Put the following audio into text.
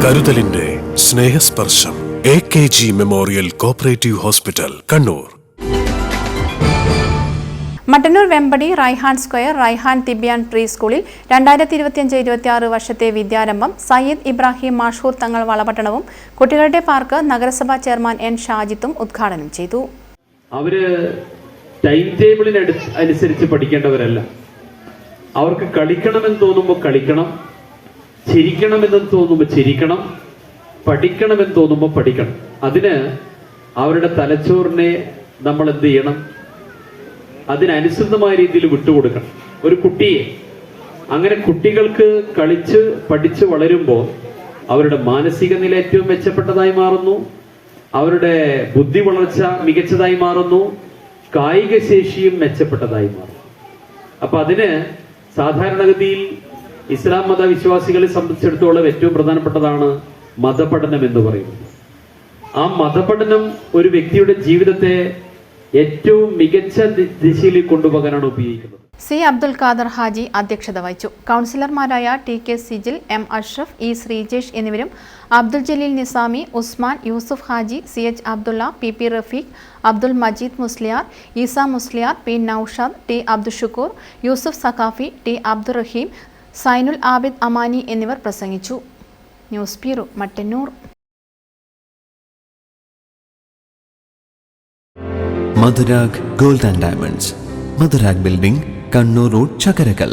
കരുതലിന്റെ സ്നേഹസ്പർശം. AKG memorial cooperative hospital, Kannur. Mattannur Vembadi Raihan square Raihan Tibyan pre സ്കൂളിൽ 2025-26 വർഷത്തെ വിദ്യാരംഭം സയ്യിദ് ഇബ്രാഹിം മാഷൂർ തങ്ങൾ വളപട്ടണവും കുട്ടികളുടെ പാർക്ക് നഗരസഭാ ചെയർമാൻ N. ഷാജിത്തും ഉദ്ഘാടനം ചെയ്തു. അവര് ടൈം ടേബിളിന് അനുസരിച്ച് പഠിക്കേണ്ടവരല്ല. അവർക്ക് കളിക്കണമെന്ന് തോന്നുമ്പോൾ കളിക്കണം, ചിരിക്കണമെന്ന് തോന്നുമ്പോൾ ചിരിക്കണം, പഠിക്കണമെന്ന് തോന്നുമ്പോൾ പഠിക്കണം. അതിന് അവരുടെ തലച്ചോറിനെ നമ്മൾ എന്ത് ചെയ്യണം? അതിനനുസൃതമായ രീതിയിൽ വിട്ടുകൊടുക്കണം. ഒരു കുട്ടിയെ അങ്ങനെ കുട്ടികൾക്ക് കളിച്ച് പഠിച്ച് വളരുമ്പോൾ അവരുടെ മാനസിക നില ഏറ്റവും മെച്ചപ്പെട്ടതായി മാറുന്നു, അവരുടെ ബുദ്ധി വളർച്ച മികച്ചതായി മാറുന്നു, കായിക ശേഷിയും മെച്ചപ്പെട്ടതായി മാറുന്നു. അപ്പൊ അതിന് സാധാരണഗതിയിൽ ഇസ്ലാം മത വിശ്വാസികളെ സംബന്ധിച്ചിടത്തോളം ഏറ്റവും പ്രധാനപ്പെട്ടതാണ് മതപഠനം എന്ന് പറയുന്നത്. ആ മതപഠനം ഒരു വ്യക്തിയുടെ ജീവിതത്തെ ഏറ്റവും മികച്ച ദിശയിലേക്ക് കൊണ്ടുപോകാനാണ് ഉപയോഗിക്കുന്നത്. സി. അബ്ദുൽ ഖാദർ ഹാജി അധ്യക്ഷത വഹിച്ചു. കൗൺസിലർമാരായ TK Sijil, M. Ashraf, E. Sreejesh എന്നിവരും Abdul Jaleel Nizami, Usman, Yusuf Haji, CH Abdulla, PP Rafeeq, Abdul Majeed Musliyar, Isa Musliyar, P. Naushad, T. Abdushukoor, Yusuf Saqafi, T. Abdurahim, Zainul Abid Amani എന്നിവർ പ്രസംഗിച്ചു. News bureau, Mattannur. Madhurag gold and diamonds, Madhurag building, Kannur road, Chakkarakal.